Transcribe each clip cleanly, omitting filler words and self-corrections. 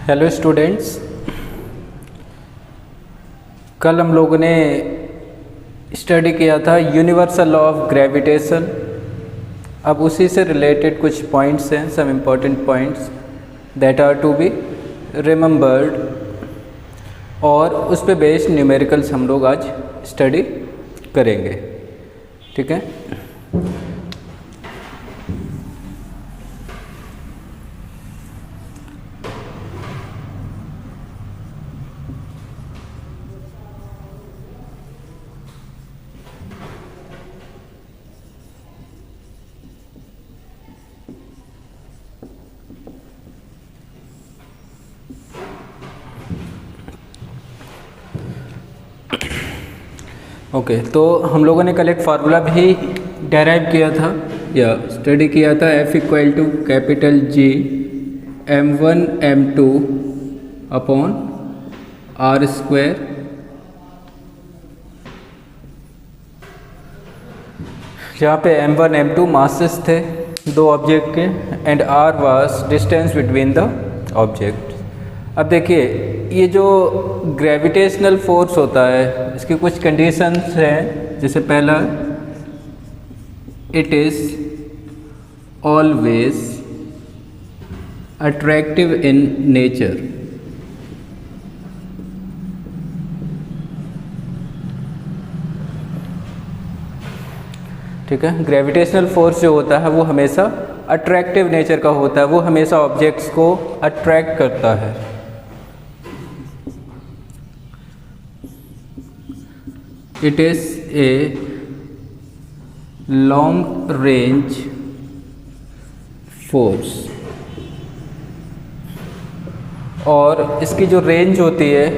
Hello students, कल हम लोगों ने स्टडी किया था यूनिवर्सल लॉ ऑफ ग्रेविटेशन। अब उसी से रिलेटेड कुछ पॉइंट्स हैं, some important points that are to be remembered, और उस पे बेस्ड न्यूमेरिकल्स हम लोग आज स्टडी करेंगे। ठीक है, ओके। तो हम लोगों ने कल एक फार्मूला भी डेराइव किया था या स्टडी किया था, F equal to capital G m1 m2 upon r square, जहाँ पे m1 m2 मासेस थे दो ऑब्जेक्ट के and r was distance between the object. अब देखिए, ये जो ग्रेविटेशनल फोर्स होता है इसकी कुछ कंडीशंस हैं। जैसे पहला, it is always attractive in nature. ठीक है, ग्रेविटेशनल फोर्स जो होता है वो हमेशा अट्रैक्टिव नेचर का होता है, वो हमेशा ऑब्जेक्ट्स को अट्रैक्ट करता है। It is a long range force, और इसकी जो रेंज होती है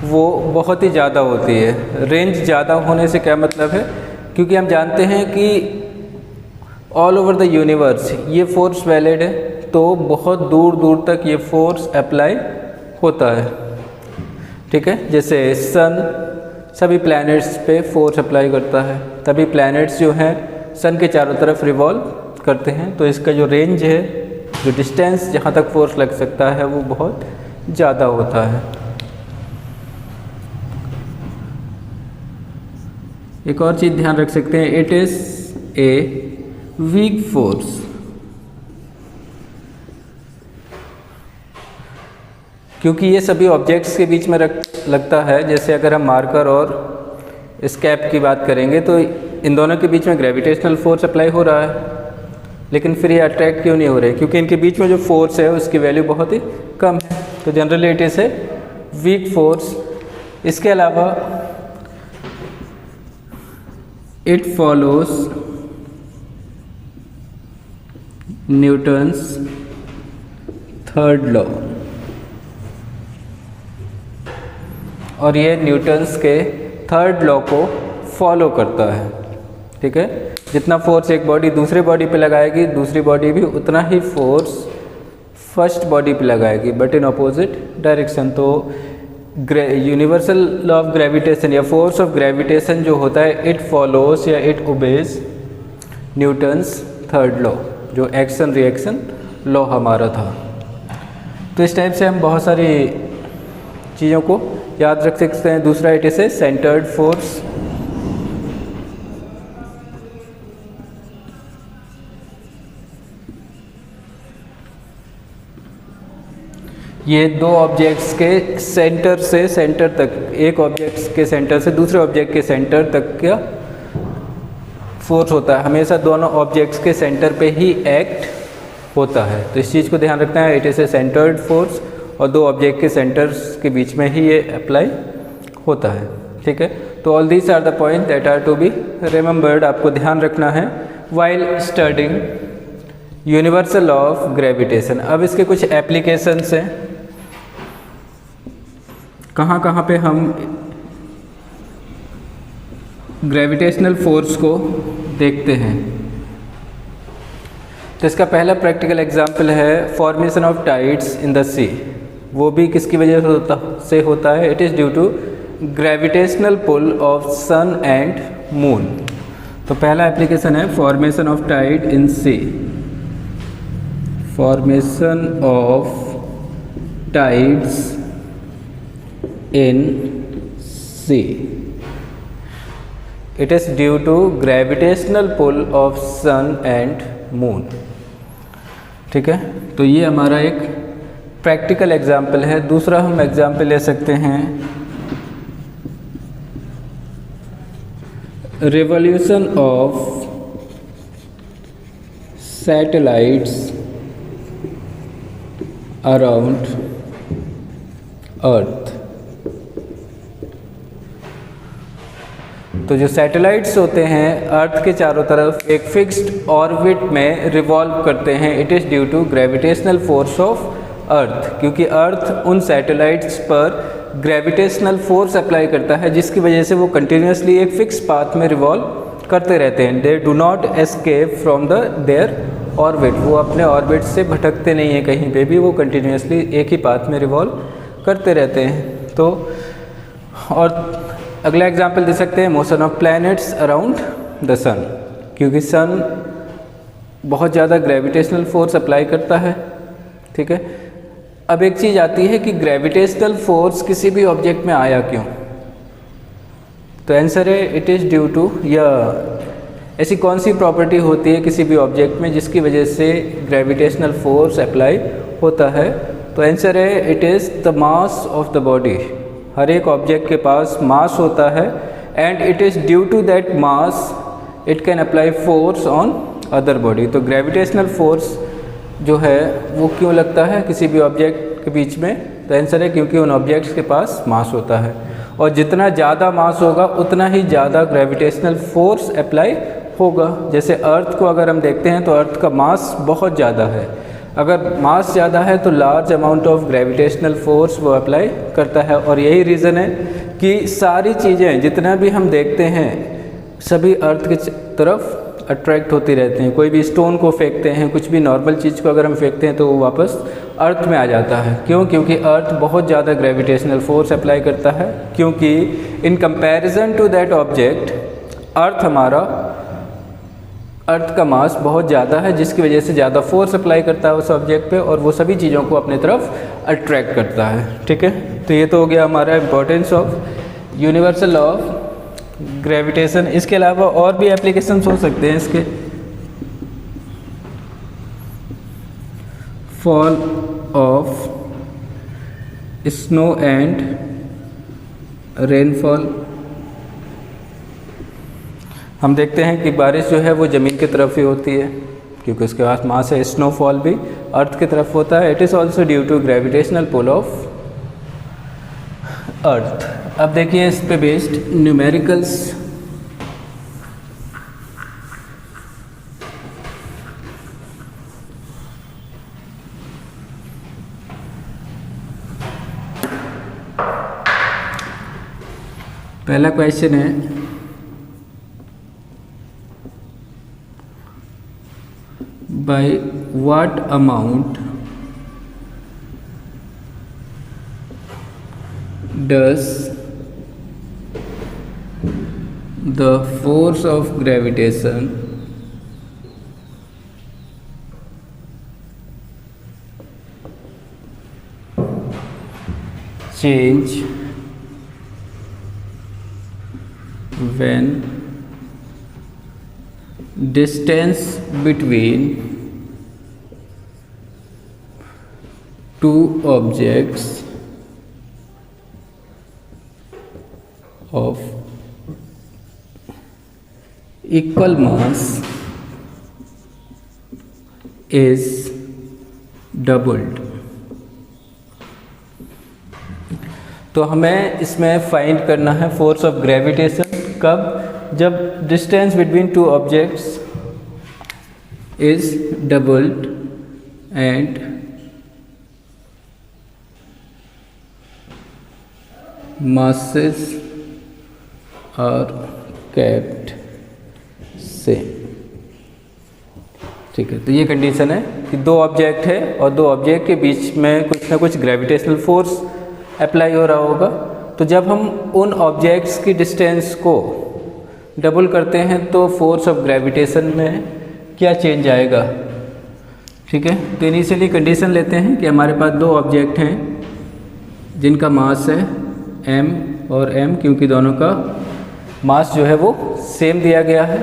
वो बहुत ही ज़्यादा होती है। रेंज ज़्यादा होने से क्या मतलब है, क्योंकि हम जानते हैं कि ऑल ओवर द यूनिवर्स ये फोर्स वैलिड है, तो बहुत दूर दूर तक ये फोर्स अप्लाई होता है। ठीक है, जैसे सन सभी प्लैनेट्स पे फोर्स अप्लाई करता है, तभी प्लैनेट्स जो हैं सन के चारों तरफ रिवॉल्व करते हैं, तो इसका जो रेंज है, जो डिस्टेंस जहाँ तक फोर्स लग सकता है वो बहुत ज़्यादा होता है। एक और चीज़ ध्यान रख सकते हैं, it is a weak force. क्योंकि ये सभी ऑब्जेक्ट्स के बीच में लगता है। जैसे अगर हम मार्कर और स्कैप की बात करेंगे तो इन दोनों के बीच में ग्रेविटेशनल फोर्स अप्लाई हो रहा है, लेकिन फिर ये अट्रैक्ट क्यों नहीं हो रहे, क्योंकि इनके बीच में जो फोर्स है उसकी वैल्यू बहुत ही कम है। तो generally it is a weak force. इसके अलावा it follows Newton's third law, और ये न्यूटन्स के थर्ड लॉ को फॉलो करता है। ठीक है, जितना फोर्स एक बॉडी दूसरे बॉडी पे लगाएगी, दूसरी बॉडी भी उतना ही फोर्स फर्स्ट बॉडी पे लगाएगी, बट इन अपोजिट डायरेक्शन। तो यूनिवर्सल लॉ ऑफ ग्रेविटेशन या फोर्स ऑफ ग्रेविटेशन जो होता है, इट फॉलोज या it obeys Newton's third law, जो एक्शन रिएक्शन लॉ हमारा था। तो इस टाइप से हम बहुत सारी चीज़ों को याद रख सकते हैं। दूसरा, it is a centred force. ये दो ऑब्जेक्ट्स के सेंटर से सेंटर तक, एक ऑब्जेक्ट के सेंटर से दूसरे ऑब्जेक्ट के सेंटर तक का फोर्स होता है, हमेशा दोनों ऑब्जेक्ट्स के सेंटर पे ही एक्ट होता है। तो इस चीज़ को ध्यान रखना है, it is a centred force, और दो ऑब्जेक्ट के सेंटर्स के बीच में ही ये अप्लाई होता है। ठीक है, तो all these are the point that are to be remembered, आपको ध्यान रखना है while studying universal law of gravitation. अब इसके कुछ एप्लीकेशंस हैं, कहाँ कहाँ पे हम ग्रेविटेशनल फोर्स को देखते हैं। तो इसका पहला प्रैक्टिकल एग्जाम्पल है formation of tides in the sea. वो भी किसकी वजह से होता है, it is due to gravitational pull of sun and moon. तो पहला एप्लीकेशन है formation of tide in sea, formation of tides in sea. It is due to gravitational pull of sun and moon. ठीक है, तो ये हमारा एक practical example है। दूसरा हम एग्जाम्पल ले सकते हैं रिवॉल्यूशन ऑफ सैटेलाइट्स अराउंड अर्थ। तो जो सैटेलाइट्स होते हैं अर्थ के चारों तरफ एक फिक्स्ड ऑर्बिट में रिवॉल्व करते हैं, it is due to gravitational force of earth, क्योंकि अर्थ उन सैटेलाइट्स पर ग्रेविटेशनल फोर्स अप्लाई करता है जिसकी वजह से वो कंटिन्यूसली एक फिक्स पाथ में रिवॉल्व करते रहते हैं। They do not escape from their orbit, वो अपने ऑर्बिट से भटकते नहीं हैं कहीं पे भी, वो कंटिन्यूसली एक ही पाथ में रिवॉल्व करते रहते हैं। तो और अगला एग्जाम्पल दे सकते हैं motion of planets around the sun, क्योंकि सन बहुत ज़्यादा ग्रेविटेशनल फोर्स अप्लाई करता है। ठीक है, अब एक चीज़ आती है कि ग्रेविटेशनल फोर्स किसी भी ऑब्जेक्ट में आया क्यों, तो आंसर है इट इज़ ड्यू टू, या ऐसी कौन सी प्रॉपर्टी होती है किसी भी ऑब्जेक्ट में जिसकी वजह से ग्रेविटेशनल फोर्स अप्लाई होता है, तो आंसर है it is the mass of the body. हर एक ऑब्जेक्ट के पास मास होता है and it is due to that mass it can apply force on other body. तो ग्रेविटेशनल फोर्स जो है वो क्यों लगता है किसी भी ऑब्जेक्ट के बीच में, तो आंसर है क्योंकि उन ऑब्जेक्ट्स के पास मास होता है, और जितना ज़्यादा मास होगा उतना ही ज़्यादा ग्रेविटेशनल फोर्स अप्लाई होगा। जैसे अर्थ को अगर हम देखते हैं तो अर्थ का मास बहुत ज़्यादा है, अगर मास ज़्यादा है तो large amount of gravitational force वो अप्लाई करता है, और यही रीज़न है कि सारी चीज़ें जितना भी हम देखते हैं सभी अर्थ की तरफ अट्रैक्ट होती रहती हैं। कोई भी स्टोन को फेंकते हैं, कुछ भी नॉर्मल चीज़ को अगर हम फेंकते हैं तो वो वापस अर्थ में आ जाता है। क्यों? क्योंकि अर्थ बहुत ज़्यादा ग्रेविटेशनल फोर्स अप्लाई करता है, क्योंकि in comparison to that object earth का मास बहुत ज़्यादा है, जिसकी वजह से ज़्यादा फोर्स अप्लाई करता है उस ऑब्जेक्ट पे और वो सभी चीज़ों को अपने तरफ अट्रैक्ट करता है। ठीक है, तो ये तो हो गया हमारा importance of universal law of gravitation. इसके अलावा और भी एप्लीकेशंस हो सकते हैं इसके, fall of snow and rainfall. हम देखते हैं कि बारिश जो है वो ज़मीन की तरफ ही होती है क्योंकि उसके पास मास है, स्नोफॉल भी अर्थ की तरफ होता है, it is also due to gravitational pull of earth. अब देखिए इस पे बेस्ड न्यूमेरिकल्स। पहला क्वेश्चन है by what amount does the force of gravitation change when distance between two objects of equal mass is doubled। तो हमें इसमें find करना है फोर्स ऑफ ग्रेविटेशन कब, जब distance between two objects is doubled and masses are kept same। ठीक है, तो ये कंडीशन है कि दो ऑब्जेक्ट है और दो ऑब्जेक्ट के बीच में कुछ ना कुछ ग्रेविटेशनल फोर्स अप्लाई हो रहा होगा। तो जब हम उन ऑब्जेक्ट्स की डिस्टेंस को डबल करते हैं तो फोर्स ऑफ ग्रेविटेशन में क्या चेंज आएगा। ठीक है, तो इनिशियली कंडीशन लेते हैं कि हमारे पास दो ऑब्जेक्ट हैं जिनका मास है m और m, क्योंकि दोनों का मास जो है वो सेम दिया गया है,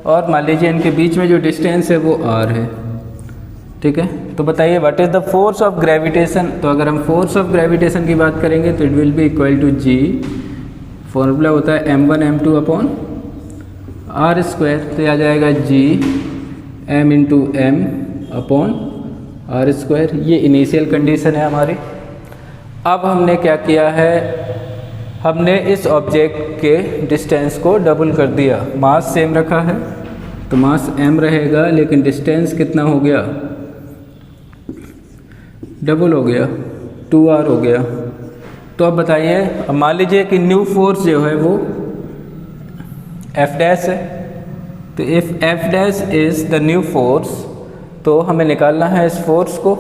और मान लीजिए इनके बीच में जो डिस्टेंस है वो r है। ठीक है, तो बताइए what is the force of gravitation. तो अगर हम फोर्स ऑफ ग्रेविटेशन की बात करेंगे तो it will be equal to g, formula होता है m1 m2 upon r square, तो यह आ जाएगा g m into m upon r square. ये इनिशियल कंडीशन है हमारी। अब हमने क्या किया है, हमने इस ऑब्जेक्ट के डिस्टेंस को डबल कर दिया। मास सेम रखा है तो मास m रहेगा, लेकिन डिस्टेंस कितना हो गया, डबल हो गया, 2r हो गया। तो अब बताइए, अब मान लीजिए कि न्यू फोर्स जो है वो F डैश है, तो if F dash is the new force, तो हमें निकालना है इस फोर्स को।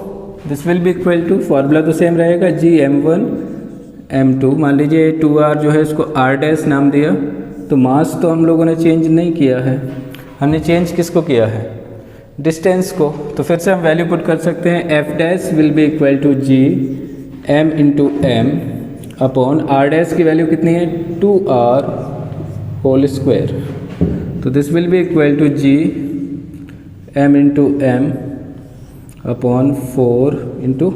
This will be equal to, formula तो सेम रहेगा, g m1 m2। मान लीजिए 2r जो है इसको r डैश नाम दिया, तो मास तो हम लोगों ने चेंज नहीं किया है, हमने चेंज किसको किया है, डिस्टेंस को। तो फिर से हम वैल्यू पुट कर सकते हैं, F dash will be equal to g m into m upon r dash की वैल्यू कितनी है, 2r होल स्क्वायर। तो this will be equal to g m into m upon 4 into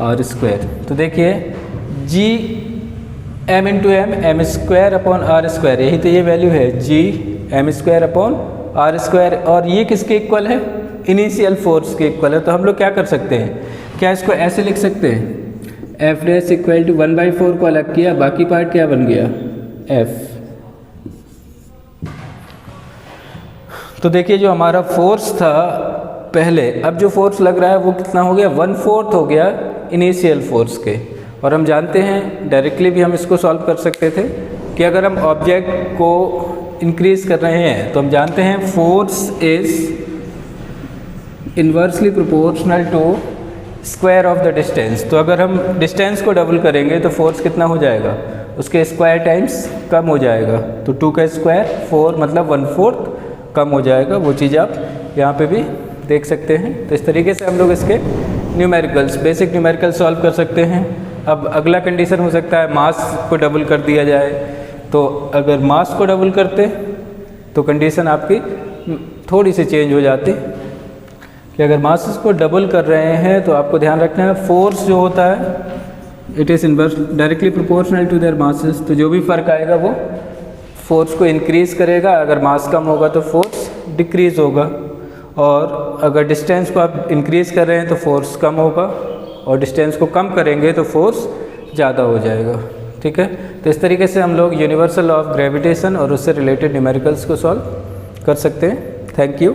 r square. तो देखिए g m into m square upon r square, यही तो ये value है, g m square upon r square, और ये किसके इक्वल है, इनिशियल फोर्स के इक्वल है। तो हम लोग क्या कर सकते हैं, क्या इसको ऐसे लिख सकते हैं, F डैश इक्वल टू 1/4 को अलग किया, बाकी पार्ट क्या बन गया, F। तो देखिए जो हमारा फोर्स था पहले, अब जो फोर्स लग रहा है वो कितना हो गया, 1/4 हो गया इनिशियल फोर्स के। और हम जानते हैं, डायरेक्टली भी हम इसको सॉल्व कर सकते थे कि अगर हम ऑब्जेक्ट को इंक्रीज कर रहे हैं तो हम जानते हैं force is inversely proportional to square of the distance. तो अगर हम डिस्टेंस को डबल करेंगे तो फोर्स कितना हो जाएगा, उसके स्क्वायर टाइम्स कम हो जाएगा। तो 2 का स्क्वायर 4 मतलब 1/4 कम हो जाएगा। वो चीज़ आप यहाँ पे भी देख सकते हैं। तो इस तरीके से हम लोग इसके न्यूमेरिकल्स, बेसिक न्यूमेरिकल सॉल्व कर सकते हैं। अब अगला कंडीशन हो सकता है मास को डबल कर दिया जाए। तो अगर मास को डबल करते तो कंडीशन आपकी थोड़ी सी चेंज हो जाती कि अगर मासेस को डबल कर रहे हैं तो आपको ध्यान रखना है फोर्स जो होता है it is inverse directly proportional to their masses. तो जो भी फ़र्क आएगा वो फोर्स को इंक्रीज़ करेगा, अगर मास कम होगा तो फोर्स डिक्रीज़ होगा, और अगर डिस्टेंस को आप इंक्रीज़ कर रहे हैं तो फोर्स कम होगा, और डिस्टेंस को कम करेंगे तो फोर्स ज़्यादा हो जाएगा। ठीक है, तो इस तरीके से हम लोग यूनिवर्सल लॉ ऑफ ग्रेविटेशन और उससे रिलेटेड न्यूमेरिकल्स को सॉल्व कर सकते हैं। Thank you.